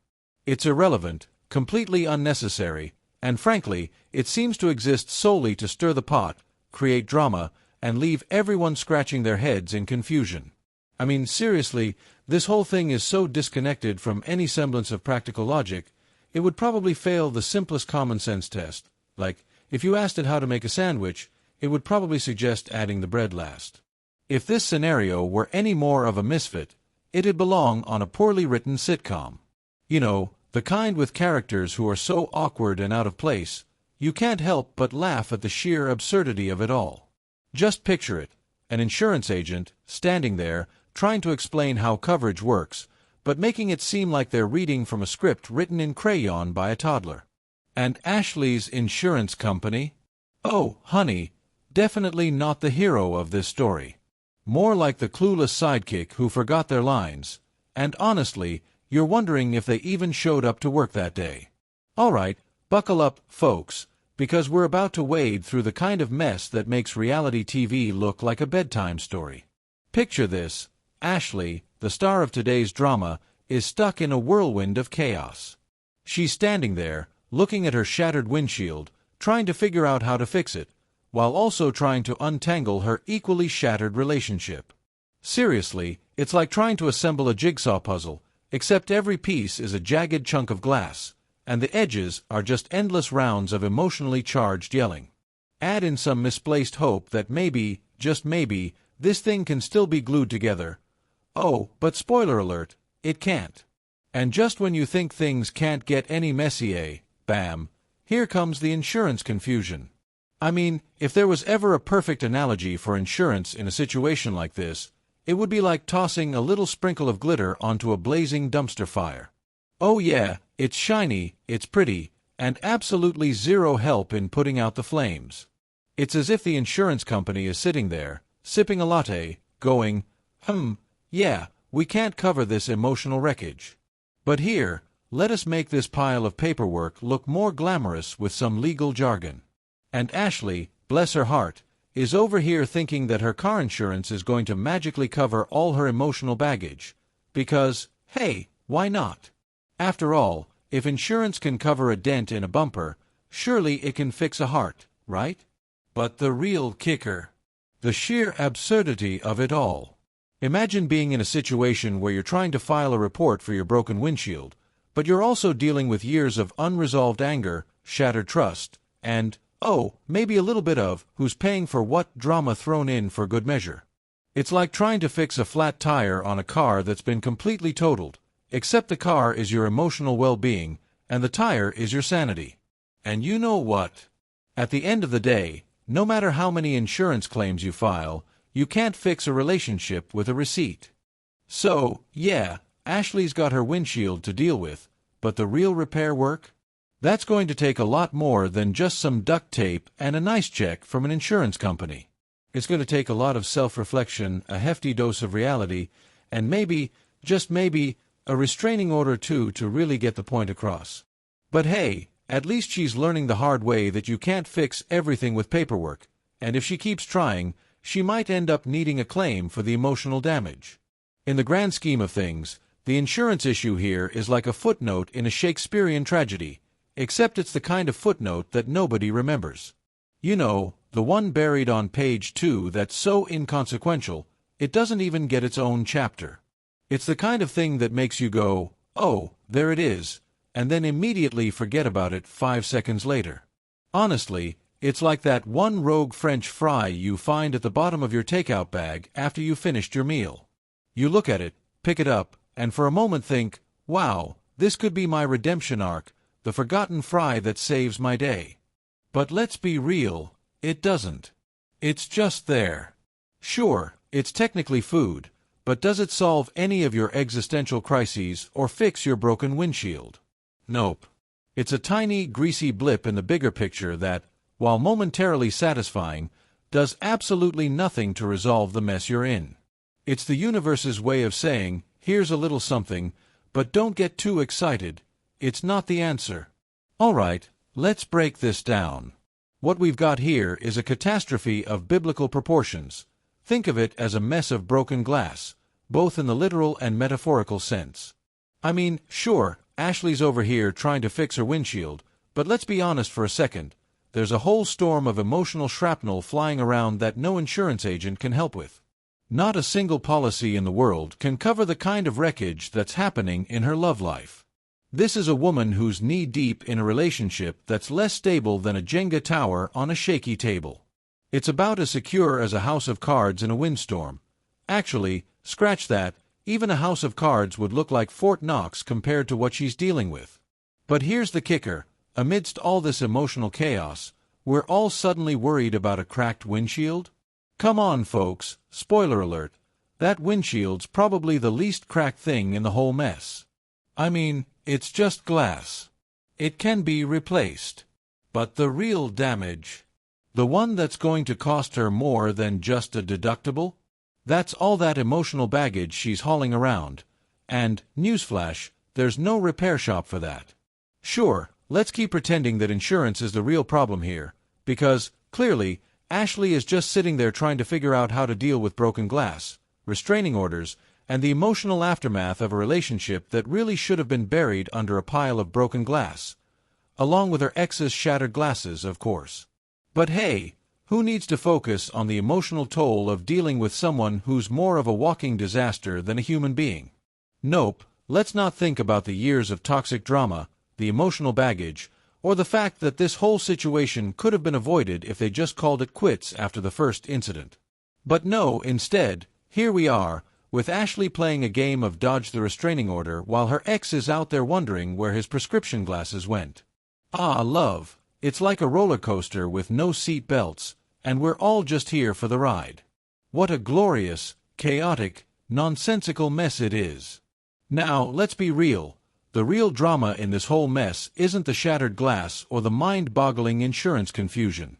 Speaker 1: It's irrelevant, completely unnecessary, and frankly, it seems to exist solely to stir the pot, create drama, and leave everyone scratching their heads in confusion. I mean, seriously, this whole thing is so disconnected from any semblance of practical logic, it would probably fail the simplest common-sense test. Like, if you asked it how to make a sandwich, it would probably suggest adding the bread last. If this scenario were any more of a misfit, it'd belong on a poorly written sitcom. You know, the kind with characters who are so awkward and out of place, you can't help but laugh at the sheer absurdity of it all. Just picture it, an insurance agent, standing there, trying to explain how coverage works, but making it seem like they're reading from a script written in crayon by a toddler. And Ashley's insurance company? Oh, honey, definitely not the hero of this story. More like the clueless sidekick who forgot their lines, and honestly, you're wondering if they even showed up to work that day. Alright, buckle up, folks, because we're about to wade through the kind of mess that makes reality TV look like a bedtime story. Picture this: Ashley, the star of today's drama, is stuck in a whirlwind of chaos. She's standing there, looking at her shattered windshield, trying to figure out how to fix it, while also trying to untangle her equally shattered relationship. Seriously, it's like trying to assemble a jigsaw puzzle, except every piece is a jagged chunk of glass, and the edges are just endless rounds of emotionally charged yelling. Add in some misplaced hope that maybe, just maybe, this thing can still be glued together. Oh, but spoiler alert, it can't. And just when you think things can't get any messier, bam, here comes the insurance confusion. I mean, if there was ever a perfect analogy for insurance in a situation like this, it would be like tossing a little sprinkle of glitter onto a blazing dumpster fire. Oh yeah, it's shiny, it's pretty, and absolutely zero help in putting out the flames. It's as if the insurance company is sitting there, sipping a latte, going, yeah, we can't cover this emotional wreckage. But here, let us make this pile of paperwork look more glamorous with some legal jargon. And Ashley, bless her heart, is over here thinking that her car insurance is going to magically cover all her emotional baggage. Because, hey, why not? After all, if insurance can cover a dent in a bumper, surely it can fix a heart, right? But the real kicker, the sheer absurdity of it all. Imagine being in a situation where you're trying to file a report for your broken windshield, but you're also dealing with years of unresolved anger, shattered trust, and, oh, maybe a little bit of, who's paying for what drama thrown in for good measure. It's like trying to fix a flat tire on a car that's been completely totaled, except the car is your emotional well-being, and the tire is your sanity. And you know what? At the end of the day, no matter how many insurance claims you file, you can't fix a relationship with a receipt. So, yeah, Ashley's got her windshield to deal with, but the real repair work? That's going to take a lot more than just some duct tape and a nice check from an insurance company. It's going to take a lot of self-reflection, a hefty dose of reality, and maybe, just maybe, a restraining order too to really get the point across. But hey, at least she's learning the hard way that you can't fix everything with paperwork, and if she keeps trying, she might end up needing a claim for the emotional damage. In the grand scheme of things, the insurance issue here is like a footnote in a Shakespearean tragedy, except it's the kind of footnote that nobody remembers. You know, the one buried on page 2 that's so inconsequential, it doesn't even get its own chapter. It's the kind of thing that makes you go, oh, there it is, and then immediately forget about it 5 seconds later. Honestly, it's like that one rogue French fry you find at the bottom of your takeout bag after you've finished your meal. You look at it, pick it up, and for a moment think, wow, this could be my redemption arc, the forgotten fry that saves my day. But let's be real, it doesn't. It's just there. Sure, it's technically food, but does it solve any of your existential crises or fix your broken windshield? Nope. It's a tiny, greasy blip in the bigger picture that, while momentarily satisfying, does absolutely nothing to resolve the mess you're in. It's the universe's way of saying, here's a little something, but don't get too excited. It's not the answer. All right, let's break this down. What we've got here is a catastrophe of biblical proportions. Think of it as a mess of broken glass, both in the literal and metaphorical sense. I mean, sure, Ashley's over here trying to fix her windshield, but let's be honest for a second. There's a whole storm of emotional shrapnel flying around that no insurance agent can help with. Not a single policy in the world can cover the kind of wreckage that's happening in her love life. This is a woman who's knee-deep in a relationship that's less stable than a Jenga tower on a shaky table. It's about as secure as a house of cards in a windstorm. Actually, scratch that, even a house of cards would look like Fort Knox compared to what she's dealing with. But here's the kicker, Amidst all this emotional chaos, we're all suddenly worried about a cracked windshield? Come on, folks, spoiler alert, that windshield's probably the least cracked thing in the whole mess. I mean, it's just glass. It can be replaced. But the real damage, the one that's going to cost her more than just a deductible? That's all that emotional baggage she's hauling around. And, newsflash, there's no repair shop for that. Sure, let's keep pretending that insurance is the real problem here, because, clearly, Ashley is just sitting there trying to figure out how to deal with broken glass, restraining orders, and the emotional aftermath of a relationship that really should have been buried under a pile of broken glass. Along with her ex's shattered glasses, of course. But hey, who needs to focus on the emotional toll of dealing with someone who's more of a walking disaster than a human being? Nope, let's not think about the years of toxic drama, the emotional baggage, or the fact that this whole situation could have been avoided if they just called it quits after the first incident. But no, instead, here we are, with Ashley playing a game of dodge the restraining order while her ex is out there wondering where his prescription glasses went. Ah, love, it's like a roller coaster with no seat belts, and we're all just here for the ride. What a glorious, chaotic, nonsensical mess it is. Now, let's be real. The real drama in this whole mess isn't the shattered glass or the mind-boggling insurance confusion.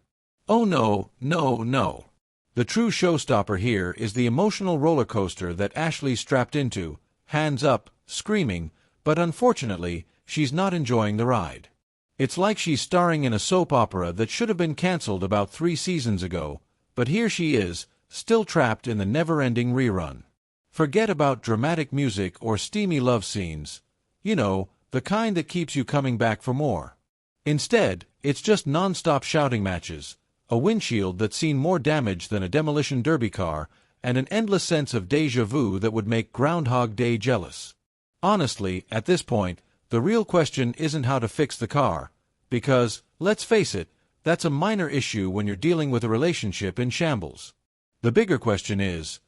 Speaker 1: Oh no, no, no. The true showstopper here is the emotional roller coaster that Ashley's strapped into, hands up, screaming, but unfortunately, she's not enjoying the ride. It's like she's starring in a soap opera that should have been cancelled about 3 seasons ago, but here she is, still trapped in the never-ending rerun. Forget about dramatic music or steamy love scenes. You know, the kind that keeps you coming back for more. Instead, it's just non-stop shouting matches, a windshield that's seen more damage than a demolition derby car, and an endless sense of déjà vu that would make Groundhog Day jealous. Honestly, at this point, the real question isn't how to fix the car, because, let's face it, that's a minor issue when you're dealing with a relationship in shambles. The bigger question is,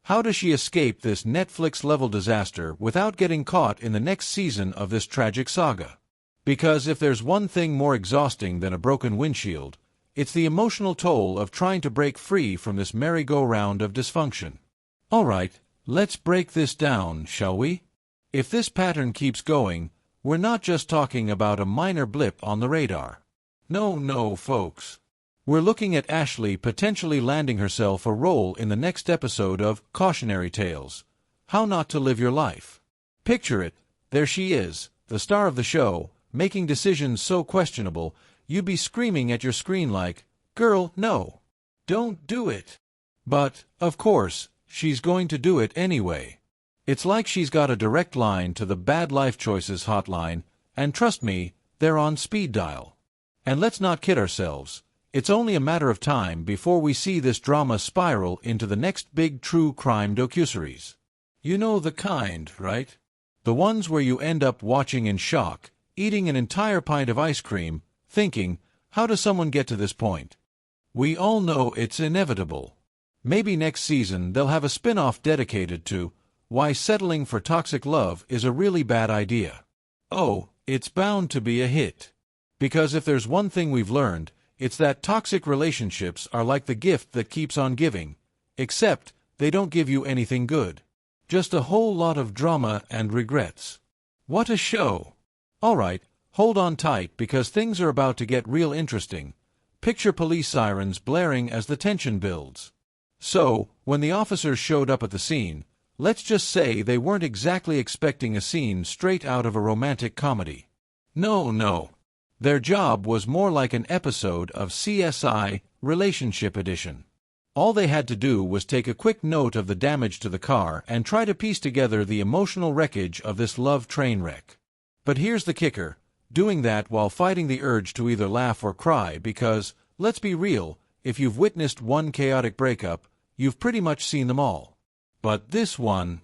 Speaker 1: how does she escape this Netflix-level disaster without getting caught in the next season of this tragic saga? Because if there's one thing more exhausting than a broken windshield, it's the emotional toll of trying to break free from this merry-go-round of dysfunction. All right, let's break this down, shall we? If this pattern keeps going, we're not just talking about a minor blip on the radar. No, folks. We're looking at Ashley potentially landing herself a role in the next episode of Cautionary Tales: How Not to Live Your Life. Picture it, there she is, the star of the show, making decisions so questionable, you'd be screaming at your screen like, "Girl, no. Don't do it." But, of course, she's going to do it anyway. It's like she's got a direct line to the Bad Life Choices hotline, and trust me, they're on speed dial. And let's not kid ourselves, it's only a matter of time before we see this drama spiral into the next big true crime docuseries. You know the kind, right? The ones where you end up watching in shock, eating an entire pint of ice cream, thinking, how does someone get to this point? We all know it's inevitable. Maybe next season they'll have a spin-off dedicated to why settling for toxic love is a really bad idea. Oh, it's bound to be a hit. Because if there's one thing we've learned, it's that toxic relationships are like the gift that keeps on giving, except they don't give you anything good. Just a whole lot of drama and regrets. What a show! All right, hold on tight because things are about to get real interesting. Picture police sirens blaring as the tension builds. So, when the officers showed up at the scene, let's just say they weren't exactly expecting a scene straight out of a romantic comedy. No. Their job was more like an episode of CSI, Relationship Edition. All they had to do was take a quick note of the damage to the car and try to piece together the emotional wreckage of this love train wreck. But here's the kicker, doing that while fighting the urge to either laugh or cry because, let's be real, if you've witnessed one chaotic breakup, you've pretty much seen them all. But this one...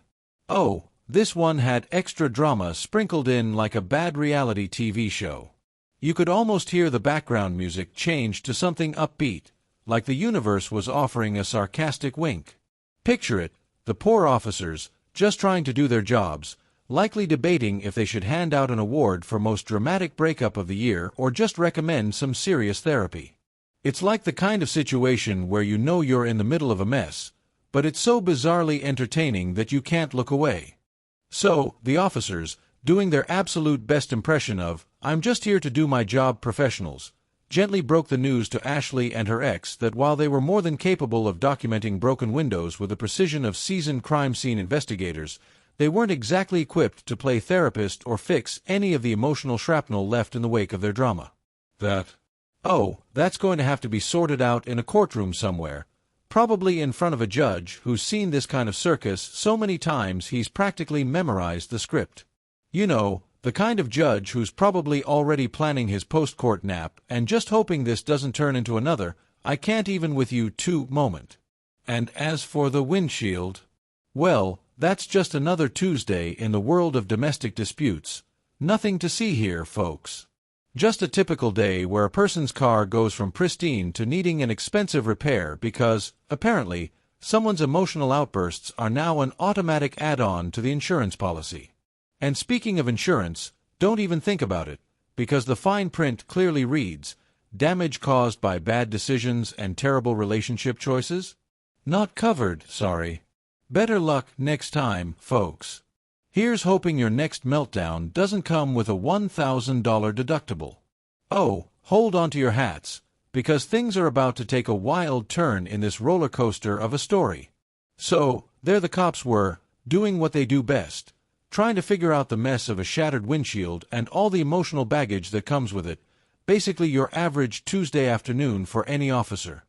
Speaker 1: oh, this one had extra drama sprinkled in like a bad reality TV show. You could almost hear the background music change to something upbeat, like the universe was offering a sarcastic wink. Picture it, the poor officers, just trying to do their jobs, likely debating if they should hand out an award for most dramatic breakup of the year or just recommend some serious therapy. It's like the kind of situation where you know you're in the middle of a mess, but it's so bizarrely entertaining that you can't look away. So, the officers, doing their absolute best impression of, "I'm just here to do my job," professionals, gently broke the news to Ashley and her ex that while they were more than capable of documenting broken windows with the precision of seasoned crime scene investigators, they weren't exactly equipped to play therapist or fix any of the emotional shrapnel left in the wake of their drama. That's going to have to be sorted out in a courtroom somewhere, probably in front of a judge who's seen this kind of circus so many times he's practically memorized the script. You know, the kind of judge who's probably already planning his post-court nap and just hoping this doesn't turn into another "I can't even with you too" moment. And as for the windshield, well, that's just another Tuesday in the world of domestic disputes. Nothing to see here, folks. Just a typical day where a person's car goes from pristine to needing an expensive repair because, apparently, someone's emotional outbursts are now an automatic add-on to the insurance policy. And speaking of insurance, don't even think about it, because the fine print clearly reads, "Damage caused by bad decisions and terrible relationship choices? Not covered, sorry." Better luck next time, folks. Here's hoping your next meltdown doesn't come with a $1,000 deductible. Oh, hold on to your hats, because things are about to take a wild turn in this roller coaster of a story. So, there the cops were, doing what they do best, trying to figure out the mess of a shattered windshield and all the emotional baggage that comes with it, basically your average Tuesday afternoon for any officer.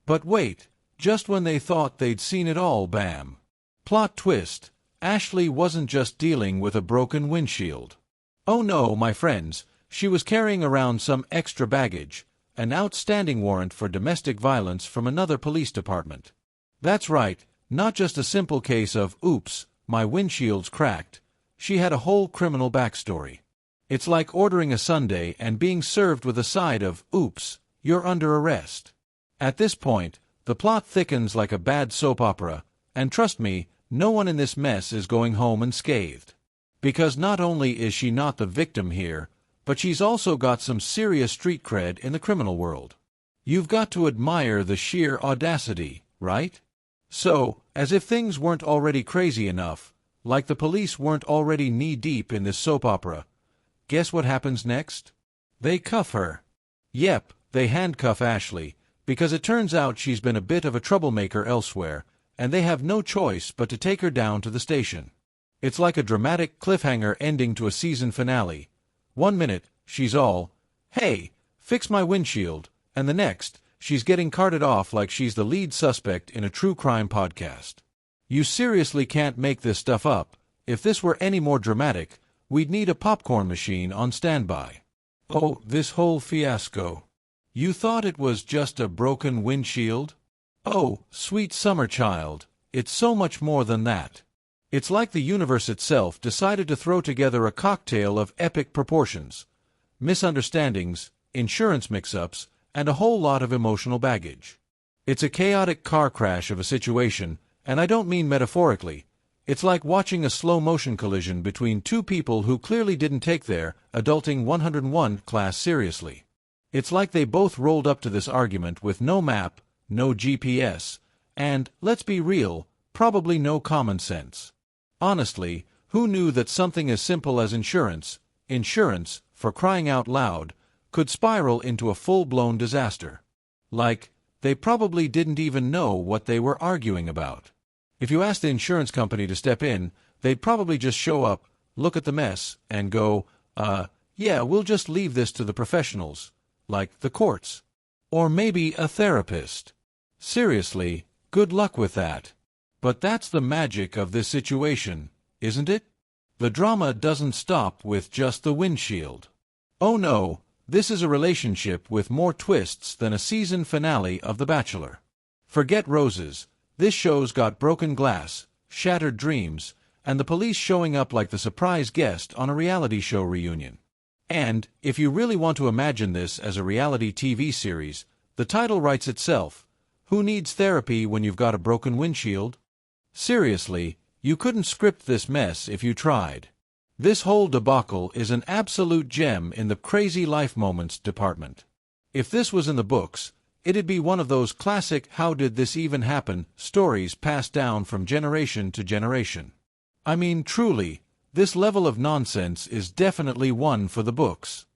Speaker 1: But wait, just when they thought they'd seen it all, bam! Plot twist. Ashley wasn't just dealing with a broken windshield. Oh no, my friends, she was carrying around some extra baggage, an outstanding warrant for domestic violence from another police department. That's right, not just a simple case of, "Oops, my windshield's cracked." She had a whole criminal backstory. It's like ordering a sundae and being served with a side of, "Oops, you're under arrest." At this point, the plot thickens like a bad soap opera, and trust me, no one in this mess is going home unscathed. Because not only is she not the victim here, but she's also got some serious street cred in the criminal world. You've got to admire the sheer audacity, right? So, as if things weren't already crazy enough, like the police weren't already knee-deep in this soap opera, guess what happens next? They cuff her. Yep, they handcuff Ashley, because it turns out she's been a bit of a troublemaker elsewhere, and they have no choice but to take her down to the station. It's like a dramatic cliffhanger ending to a season finale. One minute, she's all, "Hey, fix my windshield," and the next, she's getting carted off like she's the lead suspect in a true crime podcast. You seriously can't make this stuff up. If this were any more dramatic, we'd need a popcorn machine on standby. Oh, this whole fiasco. You thought it was just a broken windshield? Oh, sweet summer child, it's so much more than that. It's like the universe itself decided to throw together a cocktail of epic proportions. Misunderstandings, insurance mix-ups, and a whole lot of emotional baggage. It's a chaotic car crash of a situation, and I don't mean metaphorically. It's like watching a slow-motion collision between two people who clearly didn't take their Adulting 101 class seriously. It's like they both rolled up to this argument with no map, no GPS, and, let's be real, probably no common sense. Honestly, who knew that something as simple as insurance, for crying out loud, could spiral into a full-blown disaster? Like, they probably didn't even know what they were arguing about. If you asked the insurance company to step in, they'd probably just show up, look at the mess, and go, yeah, we'll just leave this to the professionals, like the courts. Or maybe a therapist. Seriously, good luck with that. But that's the magic of this situation, isn't it? The drama doesn't stop with just the windshield. Oh no, this is a relationship with more twists than a season finale of The Bachelor. Forget roses, this show's got broken glass, shattered dreams, and the police showing up like the surprise guest on a reality show reunion. And, if you really want to imagine this as a reality TV series, the title writes itself. Who needs therapy when you've got a broken windshield? Seriously, you couldn't script this mess if you tried. This whole debacle is an absolute gem in the crazy life moments department. If this was in the books, it'd be one of those classic "how did this even happen" stories passed down from generation to generation. I mean, truly, this level of nonsense is definitely one for the books.